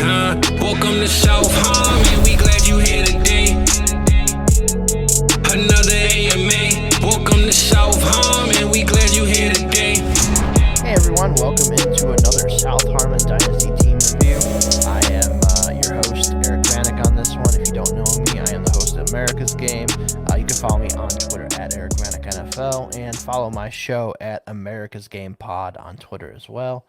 Welcome to South Harmon, we glad you here today. Another AMA. Welcome to South Harmon, we glad you here today. Hey everyone, welcome into another South Harmon Dynasty Team review. I am your host, Eric Vanek, on this one. If you don't know me, I am the host of America's Game. You can follow me on Twitter at Eric Vanek NFL and follow my show at America's Game Pod on Twitter as well.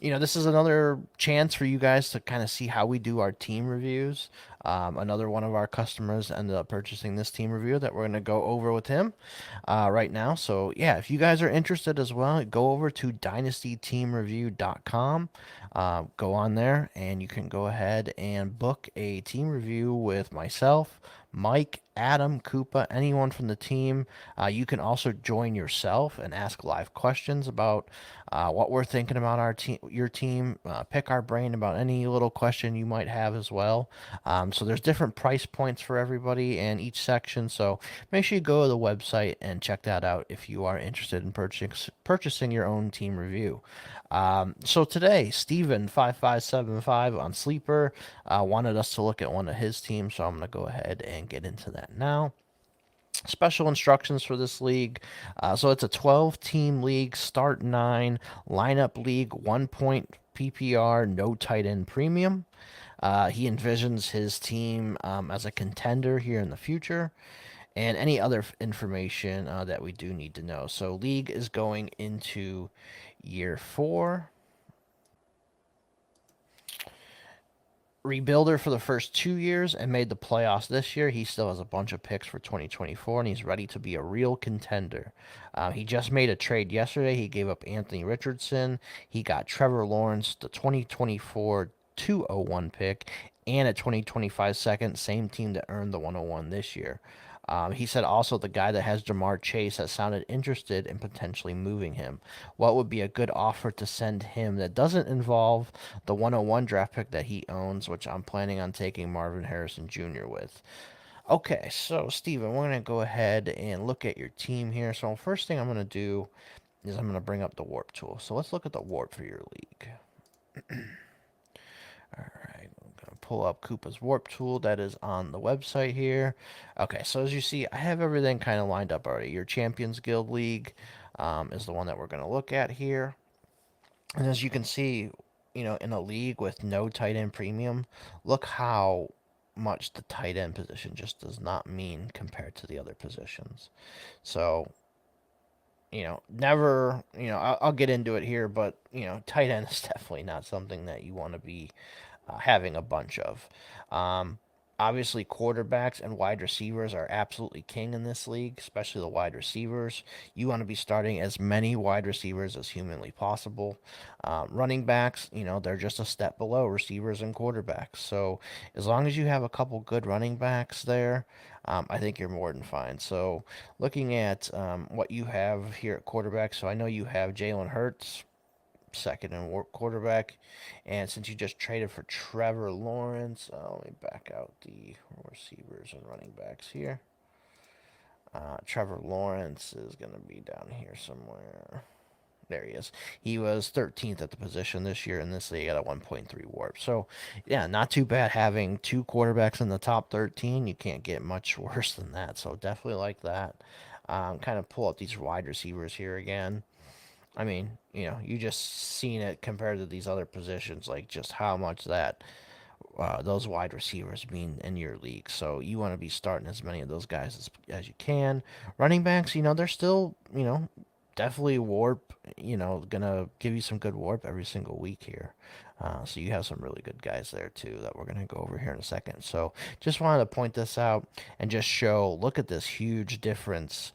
This is another chance for you guys to kind of see how we do our team reviews. Another one of our customers ended up purchasing this team review that we're going to go over with him right now. So, yeah, if you guys are interested as well, go over to dynastyteamreview.com. Go on there, and you can go ahead and book a team review with myself, Mike, Adam, Koopa, anyone from the team. You can also join yourself and ask live questions about what we're thinking about your team. Pick our brain about any little question you might have as well. So there's different price points for everybody in each section. So make sure you go to the website and check that out if you are interested in purchasing your own team review. So today, Steven5575 on Sleeper wanted us to look at one of his teams, so I'm going to go ahead and get into that now. Special instructions for this league. So it's a 12-team league, start 9, lineup league, 1 point PPR, no tight end premium. He envisions his team as a contender here in the future, and any other information that we do need to know. So league is going into year 4. Rebuilder for the first 2 years and made the playoffs this year. He still has a bunch of picks for 2024, and he's ready to be a real contender. He just made a trade yesterday. He gave up Anthony Richardson. He got Trevor Lawrence, the 2024 201 pick, and a 2025 second, same team that earned the 101 this year. He said also the guy that has Jamar Chase has sounded interested in potentially moving him. What would be a good offer to send him that doesn't involve the 101 draft pick that he owns, which I'm planning on taking Marvin Harrison Jr. with? Okay, so Steven, we're going to go ahead and look at your team here. So first thing I'm going to do is I'm going to bring up the warp tool. So let's look at the warp for your league. All right, I'm going to pull up Koopa's warp tool that is on the website here. Okay, so as you see, I have everything kind of lined up already. Your Champions Guild League is the one that we're going to look at here. And as you can see, in a league with no tight end premium, look how much the tight end position just does not mean compared to the other positions. So, never, I'll get into it here, but, tight end is definitely not something that you want to be having a bunch of. Obviously, quarterbacks and wide receivers are absolutely king in this league, especially the wide receivers. You want to be starting as many wide receivers as humanly possible. Running backs, they're just a step below receivers and quarterbacks. So as long as you have a couple good running backs there, I think you're more than fine. So looking at what you have here at quarterback, so I know you have Jalen Hurts, second and quarterback, and since you just traded for Trevor Lawrence, let me back out the receivers and running backs here. Trevor Lawrence is going to be down here somewhere. There he is. He was 13th at the position this year in this league at a 1.3 warp. So, yeah, not too bad having 2 quarterbacks in the top 13. You can't get much worse than that. So, definitely like that. Kind of pull up these wide receivers here again. I mean, you just seen it compared to these other positions, like just how much that those wide receivers mean in your league. So you want to be starting as many of those guys as you can. Running backs, they're still, definitely warp, gonna give you some good warp every single week here. So you have some really good guys there too that we're gonna go over here in a second. So just wanted to point this out and just show, look at this huge difference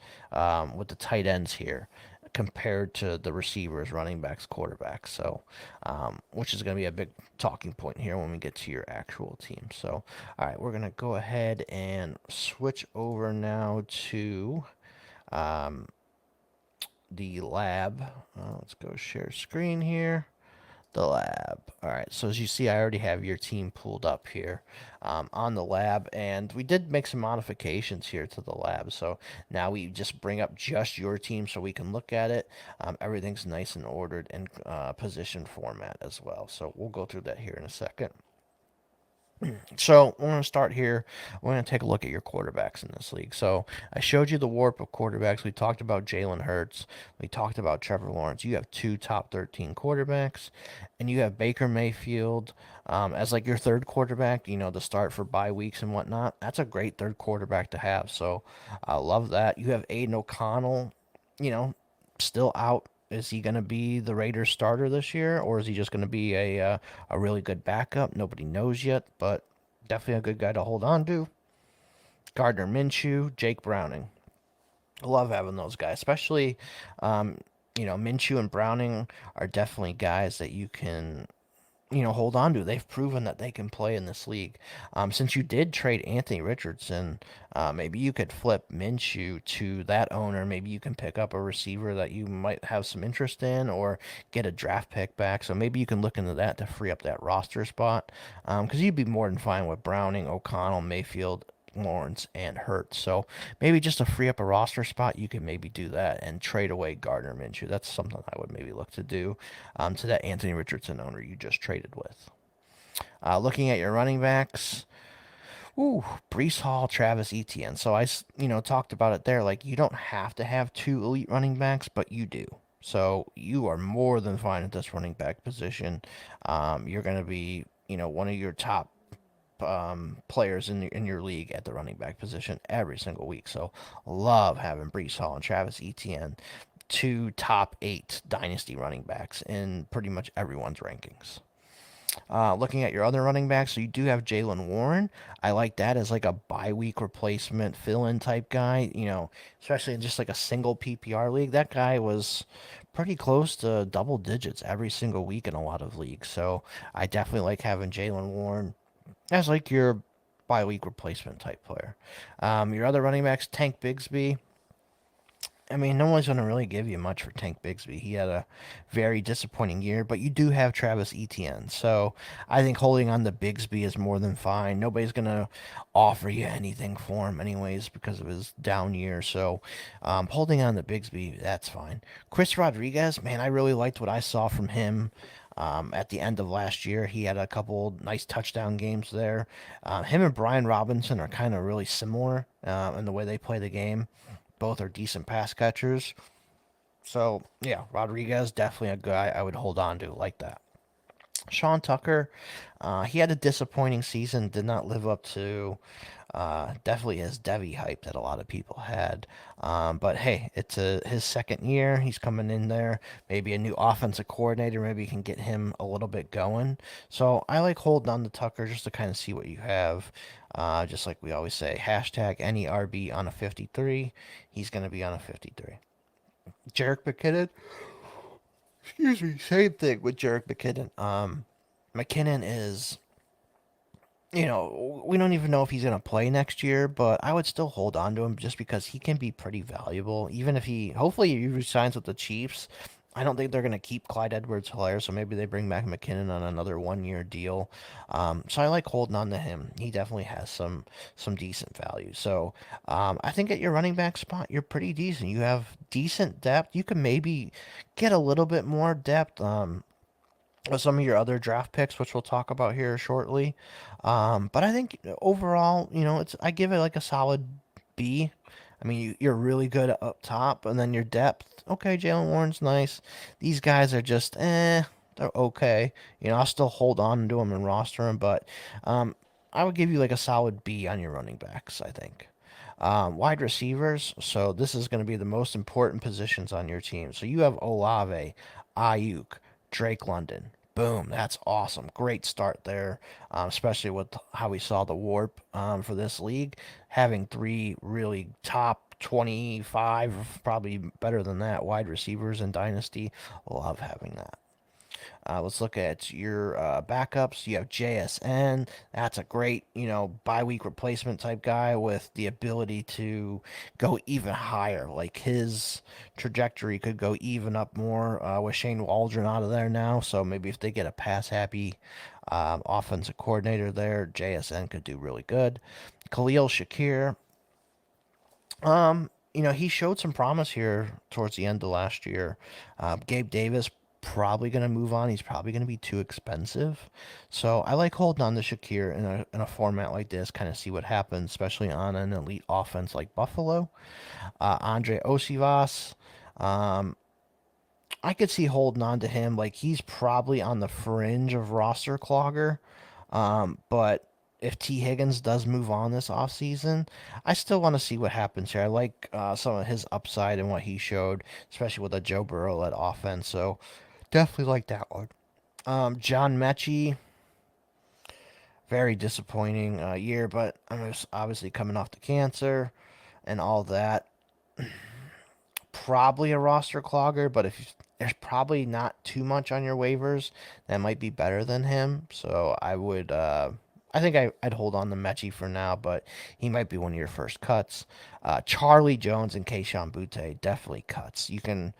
with the tight ends here compared to the receivers, running backs, quarterbacks. So, which is going to be a big talking point here when we get to your actual team. So, all right, we're going to go ahead and switch over now to the lab. Let's go share screen here. The lab. All right. So as you see, I already have your team pulled up here on the lab, and we did make some modifications here to the lab. So now we just bring up just your team so we can look at it. Everything's nice and ordered in position format as well. So we'll go through that here in a second. So we're going to start here. We're going to take a look at your quarterbacks in this league. So I showed you the warp of quarterbacks. We talked about Jalen Hurts. We talked about Trevor Lawrence. You have two top 13 quarterbacks, and you have Baker Mayfield as like your third quarterback, to start for bye weeks and whatnot. That's a great third quarterback to have. So I love that. You have Aiden O'Connell, you know, still out. Is he going to be the Raiders starter this year, or is he just going to be a really good backup? Nobody knows yet, but definitely a good guy to hold on to. Gardner Minshew, Jake Browning. I love having those guys, especially, Minshew and Browning are definitely guys that you can hold on to. They've proven that they can play in this league. Since you did trade Anthony Richardson, maybe you could flip Minshew to that owner. Maybe you can pick up a receiver that you might have some interest in or get a draft pick back. So maybe you can look into that to free up that roster spot because you'd be more than fine with Browning, O'Connell, Mayfield, Lawrence, and Hurts. So maybe just to free up a roster spot, you can maybe do that and trade away Gardner Minshew. That's something I would maybe look to do to that Anthony Richardson owner you just traded with. Looking at your running backs, ooh, Brees Hall, Travis Etienne. So I, talked about it there. Like, you don't have to have two elite running backs, but you do. So you are more than fine at this running back position. You're going to be, one of your top players in your league at the running back position every single week. So love having Brees Hall and Travis Etienne, two top 8 dynasty running backs in pretty much everyone's rankings. Looking at your other running backs, so you do have Jalen Warren. I like that as like a bye week replacement fill-in type guy, especially in just like a single PPR league. That guy was pretty close to double digits every single week in a lot of leagues. So I definitely like having Jalen Warren as like your bye week replacement type player. Your other running backs, Tank Bigsby. I mean, no one's going to really give you much for Tank Bigsby. He had a very disappointing year, but you do have Travis Etienne. So I think holding on to Bigsby is more than fine. Nobody's going to offer you anything for him, anyways, because of his down year. So holding on to Bigsby, that's fine. Chris Rodriguez, man, I really liked what I saw from him. At the end of last year, he had a couple nice touchdown games there. Him and Brian Robinson are kind of really similar in the way they play the game. Both are decent pass catchers. So, yeah, Rodriguez, definitely a guy I would hold on to like that. Sean Tucker, he had a disappointing season, did not live up to definitely his Devi hype that a lot of people had. But hey, it's his second year. He's coming in there. Maybe a new offensive coordinator. Maybe you can get him a little bit going. So I like holding on to Tucker just to kind of see what you have. Just like we always say, hashtag any RB on a 53. He's going to be on a 53. Jerick McKinnon. Excuse me. Same thing with Jerick McKinnon. McKinnon is, we don't even know if he's going to play next year, but I would still hold on to him just because he can be pretty valuable. Even if hopefully he resigns with the Chiefs. I don't think they're going to keep Clyde Edwards-Helaire, so maybe they bring back McKinnon on another 1-year deal. So I like holding on to him. He definitely has some decent value. So I think at your running back spot, you're pretty decent. You have decent depth. You can maybe get a little bit more depth with some of your other draft picks, which we'll talk about here shortly. But I think overall, I give it like a solid B. I mean, you're really good up top, and then your depth. Okay, Jalen Warren's nice. These guys are just, they're okay. I'll still hold on to them and roster them, but I would give you like a solid B on your running backs, I think. Wide receivers. So this is going to be the most important positions on your team. So you have Olave, Ayuk, Drake London. Boom, that's awesome. Great start there, especially with how we saw the warp for this league. Having 3 really top 25, probably better than that, wide receivers in Dynasty. Love having that. Let's look at your backups. You have JSN. That's a great, bye week replacement type guy with the ability to go even higher. Like his trajectory could go even up more with Shane Waldron out of there now. So maybe if they get a pass happy offensive coordinator there, JSN could do really good. Khalil Shakir. He showed some promise here towards the end of last year. Gabe Davis probably going to move on. He's probably going to be too expensive. So I like holding on to Shakir in a format like this, kind of see what happens, especially on an elite offense like Buffalo. Andre Osivas. I could see holding on to him. Like he's probably on the fringe of roster clogger. But if T. Higgins does move on this offseason, I still want to see what happens here. I like some of his upside and what he showed, especially with a Joe Burrow-led offense. So definitely like that one. John Mechie, very disappointing year, but I'm just obviously coming off the cancer and all that. Probably a roster clogger, but if there's probably not too much on your waivers, that might be better than him. So I would, I think I'd hold on to Mechie for now, but he might be one of your first cuts. Charlie Jones and Kayshon Boutte definitely cuts. You can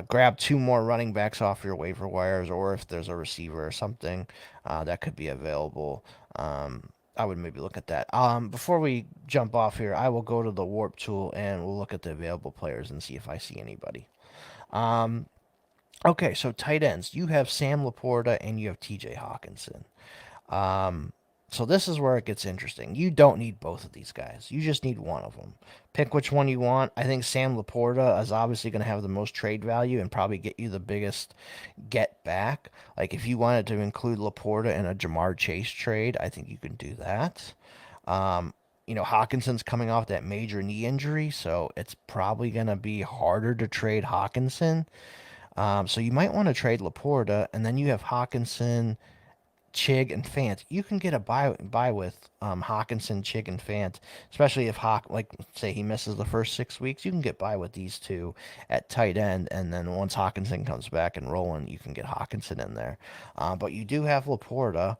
grab two more running backs off your waiver wires, or if there's a receiver or something that could be available. I would maybe look at that. Before we jump off here, I will go to the Warp tool and we'll look at the available players and see if I see anybody. Okay, so tight ends. You have Sam Laporta and you have TJ Hawkinson. So this is where it gets interesting. You don't need both of these guys. You just need one of them. Pick which one you want. I think Sam Laporta is obviously going to have the most trade value and probably get you the biggest get back. Like if you wanted to include Laporta in a Jamar Chase trade, I think you can do that. Hawkinson's coming off that major knee injury, so it's probably going to be harder to trade Hawkinson. So you might want to trade Laporta, and then you have Hawkinson, Chig, and Fant. You can get a buy with Hawkinson, Chig, and Fant, especially if say he misses the first 6 weeks. You can get by with these two at tight end, and then once Hawkinson comes back and rolling, you can get Hawkinson in there. But you do have Laporta.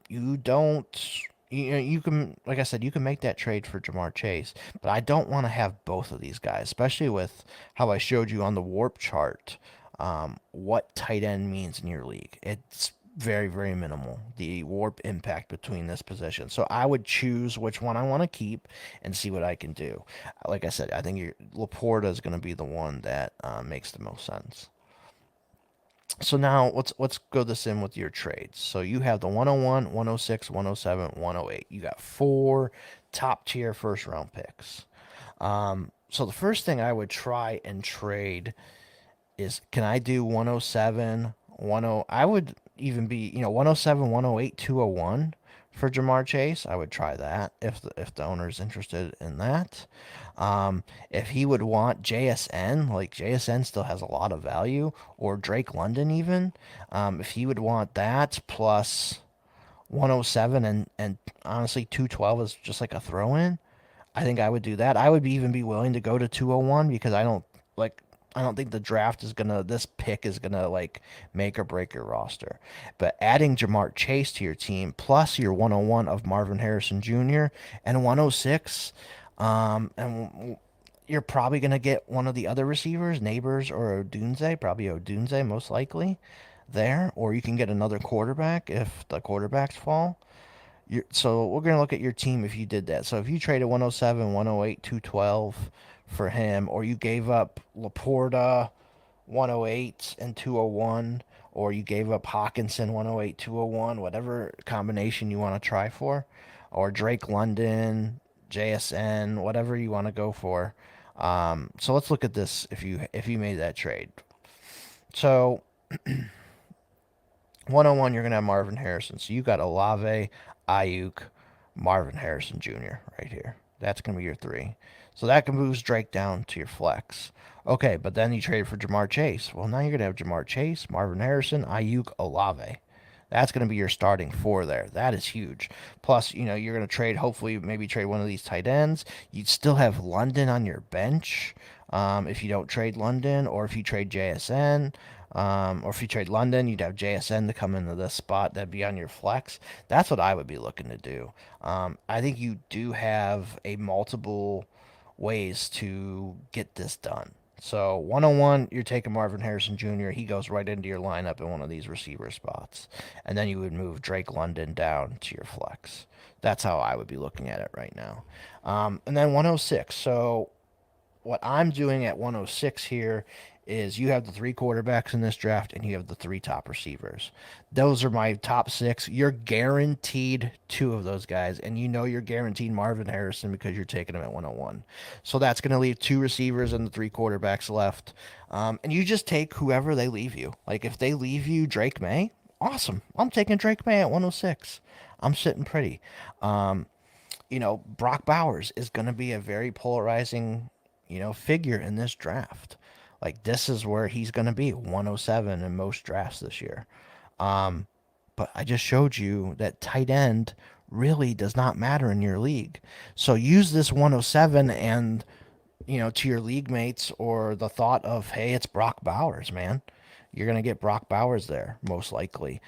You don't. You can, like I said, you can make that trade for Jamar Chase, but I don't want to have both of these guys, especially with how I showed you on the Warp chart what tight end means in your league. It's very, very minimal, the Warp impact between this position. So I would choose which one I want to keep and see what I can do. Like I said, I think Laporta is going to be the one that makes the most sense. So now let's go this in with your trades. So you have the 101, 106, 107, 108. You got 4 top tier first round picks. So the first thing I would try and trade is, can I do 107, 10? I would even be 107, 108, 201 for Jamar Chase. I would try that if the owner is interested in that. If he would want JSN, like JSN still has a lot of value, or Drake London even, if he would want that plus 107 and honestly 212 is just like a throw in, I think I would do that. I would even be willing to go to 201 because I don't think the draft is this pick is gonna like make or break your roster. But adding Jamar Chase to your team plus your 101 of Marvin Harrison Jr. and 106, and you're probably gonna get one of the other receivers, Neighbors or Odunze, probably Odunze most likely there, or you can get another quarterback if the quarterbacks fall. So we're going to look at your team if you did that. So if you traded 107, 108, 212 for him, or you gave up Laporta 108 and 201, or you gave up Hawkinson 108, 201, whatever combination you want to try for, or Drake London, JSN, whatever you want to go for. So let's look at this if you made that trade. So 101, you're going to have Marvin Harrison. So you got Olave, Ayuk, Marvin Harrison Jr. right here. That's going to be your 3. So that can move Drake down to your flex. Okay, but then you trade for Jamar Chase. Well, now you're going to have Jamar Chase, Marvin Harrison, Ayuk, Olave. That's going to be your starting 4 there. That is huge. Plus, you're going to trade, hopefully, maybe trade one of these tight ends. You'd still have London on your bench if you don't trade London, or if you trade JSN. Or if you trade London, you'd have JSN to come into this spot. That'd be on your flex. That's what I would be looking to do. I think you do have a multiple ways to get this done. So 101, you're taking Marvin Harrison Jr. He goes right into your lineup in one of these receiver spots. And then you would move Drake London down to your flex. That's how I would be looking at it right now. And then 106. So what I'm doing at 106 here is you have the three quarterbacks in this draft and you have the three top receivers. Those are my top six. You're guaranteed two of those guys, and you know you're guaranteed Marvin Harrison because you're taking him at 101. So that's going to leave two receivers and the three quarterbacks left. And you just take whoever they leave you. Like if they leave you Drake May, awesome. I'm taking Drake May at 106. I'm sitting pretty. Brock Bowers is going to be a very polarizing figure in this draft. Like this is where he's going to be 107 in most drafts this year. But I just showed you that tight end really does not matter in your league. So use this 107 and to your league mates, or the thought of, hey, it's Brock Bowers, man. You're going to get Brock Bowers there, most likely.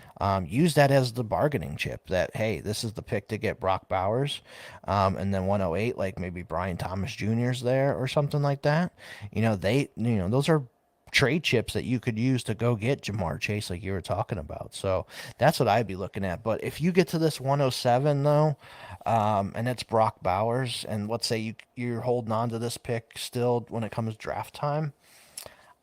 Use that as the bargaining chip that, hey, this is the pick to get Brock Bowers. And then 108, like maybe Brian Thomas Jr.'s there or something like that. Those are trade chips that you could use to go get Jamar Chase, like you were talking about. So that's what I'd be looking at. But if you get to this 107, though, and it's Brock Bowers, and let's say you're holding on to this pick still when it comes draft time,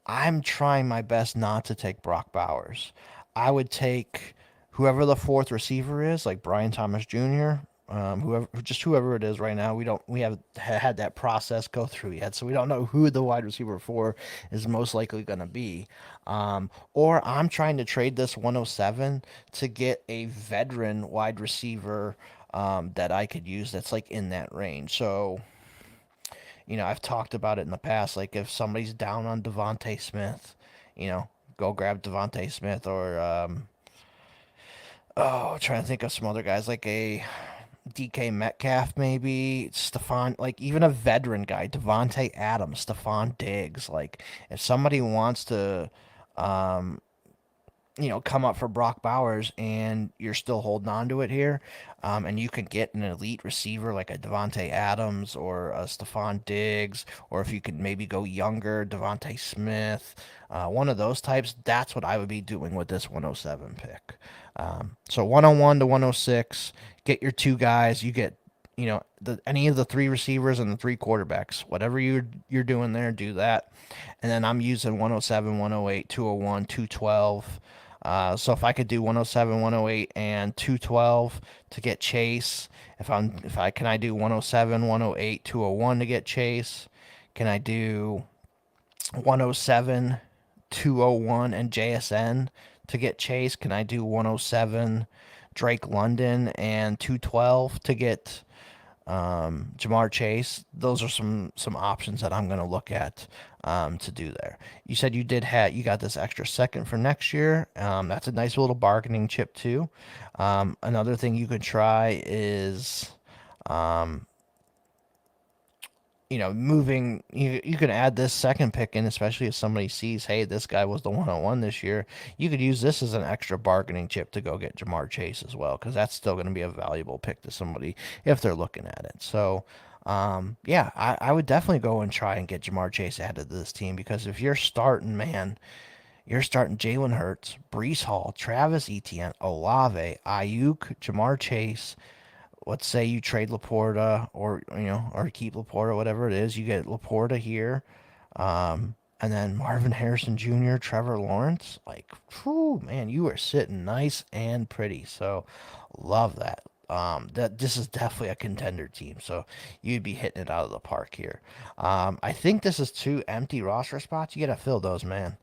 I'm trying my best not to take Brock Bowers. I would take whoever the fourth receiver is, like Brian Thomas Jr., whoever it is right now. We haven't had that process go through yet, so we don't know who the wide receiver four is most likely going to be. Or I'm trying to trade this 107 to get a veteran wide receiver that I could use that's like in that range. So I've talked about it in the past. Like if somebody's down on Devontae Smith, go grab Devontae Smith, or trying to think of some other guys like a DK Metcalf, maybe Stephon, like even a veteran guy, Devontae Adams, Stephon Diggs. Like if somebody wants to, come up for Brock Bowers and you're still holding on to it here, and you can get an elite receiver like a Devontae Adams or a Stephon Diggs, or if you could maybe go younger, Devontae Smith, one of those types, that's what I would be doing with this 107 pick. So 101 to 106, get your two guys, you get any of the three receivers and the three quarterbacks, whatever you're doing there, do that. And then I'm using 107, 108, 201, 212. So if I could do 107, 108, and 212 to get Chase, can I do 107, 108, 201 to get Chase? Can I do 107, 201, and JSN to get Chase? Can I do 107, Drake London, and 212 to get Jamar Chase? Those are some options that I'm going to look at to do there. You said you got this extra second for next year. That's a nice little bargaining chip too. Another thing you could try is moving, you can add this second pick in, especially if somebody sees, hey, this guy was the 101 this year. You could use this as an extra bargaining chip to go get Jamar Chase as well, because that's still going to be a valuable pick to somebody if they're looking at it. So, I would definitely go and try and get Jamar Chase added to this team, because if you're starting, man, you're starting Jalen Hurts, Breece Hall, Travis Etienne, Olave, Ayuk, Jamar Chase. Let's say you trade Laporta, or keep Laporta, whatever it is. You get Laporta here, and then Marvin Harrison Jr., Trevor Lawrence. Like, whew, man, you are sitting nice and pretty. So, love that. This is definitely a contender team. So you'd be hitting it out of the park here. I think this is two empty roster spots. You gotta fill those, man.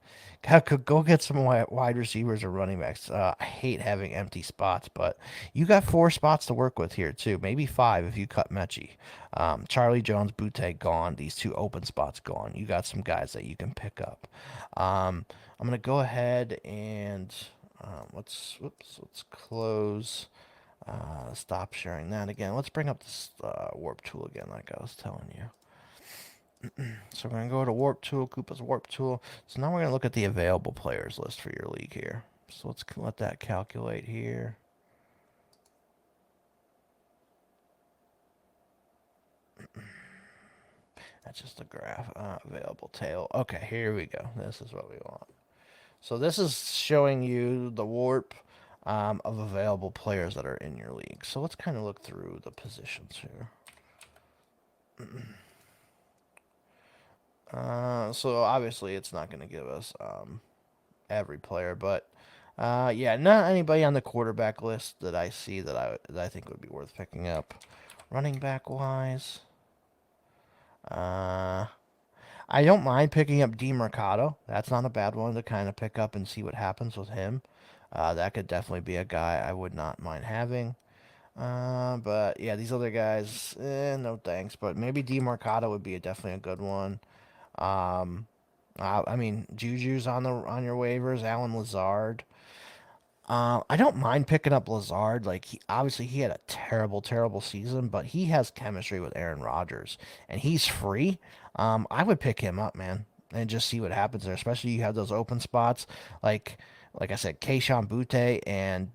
Go get some wide receivers or running backs. I hate having empty spots, but you got 4 spots to work with here too. Maybe 5 if you cut Mechie. Charlie Jones, Butte gone. These 2 open spots gone. You got some guys that you can pick up. I'm gonna go ahead and let's close. Stop sharing that again. Let's bring up this warp tool again, like I was telling you. So we're going to go to Warp Tool, Koopa's Warp Tool. So now we're going to look at the available players list for your league here. So let's let that calculate here. That's just a graph. Available tail. Okay, here we go. This is what we want. So this is showing you the warp of available players that are in your league. So let's kind of look through the positions here. So obviously it's not going to give us every player, but yeah, not anybody on the quarterback list that I see that I think would be worth picking up. Running back wise, I don't mind picking up DeMercado. That's not a bad one to kind of pick up and see what happens with him. That could definitely be a guy I would not mind having. But yeah, these other guys, no thanks. But maybe DeMercado would be definitely a good one. I mean, Juju's on your waivers. Alan Lazard. I don't mind picking up Lazard. Like, obviously he had a terrible, terrible season, but he has chemistry with Aaron Rodgers, and he's free. I would pick him up, man, and just see what happens there. Especially you have those open spots, like I said, Kayshon Boutte and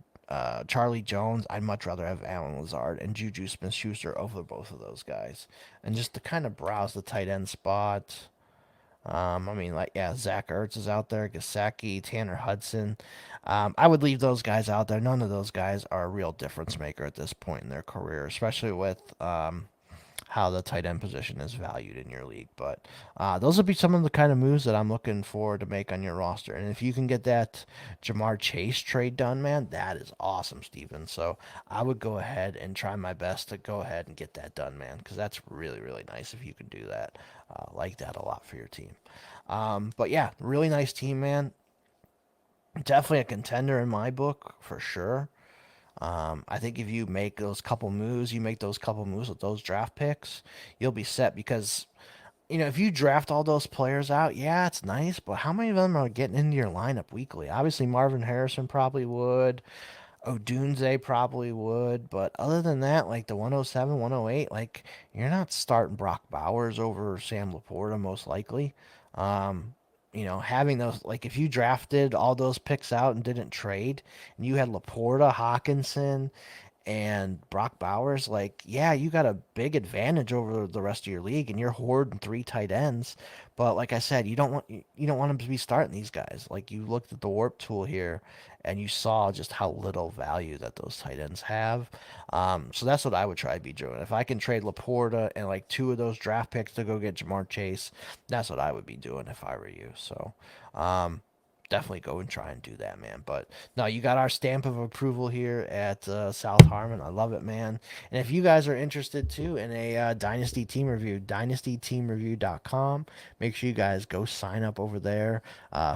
Charlie Jones. I'd much rather have Alan Lazard and Juju Smith-Schuster over both of those guys, and just to kind of browse the tight end spot. I mean, like, yeah, Zach Ertz is out there, Gesicki, Tanner Hudson. I would leave those guys out there. None of those guys are a real difference maker at this point in their career, especially with how the tight end position is valued in your league. But those would be some of the kind of moves that I'm looking forward to make on your roster. And if you can get that Jamar Chase trade done, man, that is awesome, Steven. So I would go ahead and try my best to go ahead and get that done, man, because that's really, really nice if you can do that. Like that a lot for your team. But yeah, really nice team, man. Definitely a contender in my book for sure. I think if you make those couple moves, with those draft picks, you'll be set because, if you draft all those players out, yeah, it's nice, but how many of them are getting into your lineup weekly? Obviously, Marvin Harrison probably would. Odunze probably would, but other than that, like the 107, 108, like you're not starting Brock Bowers over Sam Laporta most likely. Having those, like if you drafted all those picks out and didn't trade, and you had Laporta, Hawkinson, and Brock Bowers, like, yeah, you got a big advantage over the rest of your league, and you're hoarding 3 tight ends. But like I said, you don't want them to be starting these guys. Like, you looked at the warp tool here, and you saw just how little value that those tight ends have. So that's what I would try to be doing. If I can trade Laporta and like 2 of those draft picks to go get Jamar Chase, that's what I would be doing if I were you. So, definitely go and try and do that, man. But no, you got our stamp of approval here at South Harmon. I love it, man. And if you guys are interested too in a Dynasty Team review, dynastyteamreview.com. Make sure you guys go sign up over there.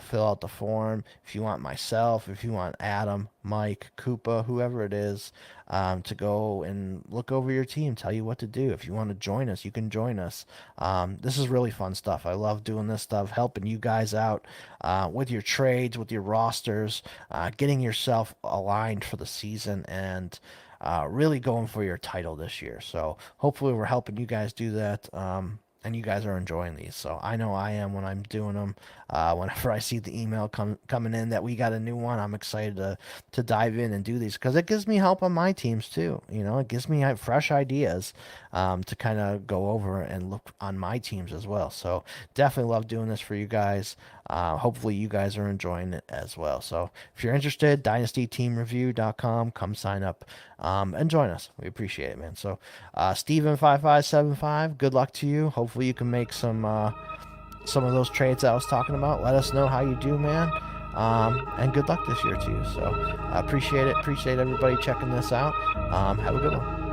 Fill out the form. If you want myself, if you want Adam, Mike, Koopa, whoever it is, to go and look over your team, tell you what to do. If you want to join us, you can join us. This is really fun stuff. I love doing this stuff, helping you guys out with your trades, with your rosters, getting yourself aligned for the season, and really going for your title this year. So hopefully we're helping you guys do that. And you guys are enjoying these. So I know I am when I'm doing them. Whenever I see the email coming in that we got a new one, I'm excited to dive in and do these because it gives me help on my teams too. It gives me fresh ideas to kind of go over and look on my teams as well. So definitely love doing this for you guys. Hopefully you guys are enjoying it as well. So if you're interested, dynastyteamreview.com, come sign up and join us. We appreciate it, man. So Steven5575, good luck to you. Hopefully you can make some of those trades I was talking about. Let us know how you do, man. And good luck this year to you. So I appreciate it. Appreciate everybody checking this out. Have a good one.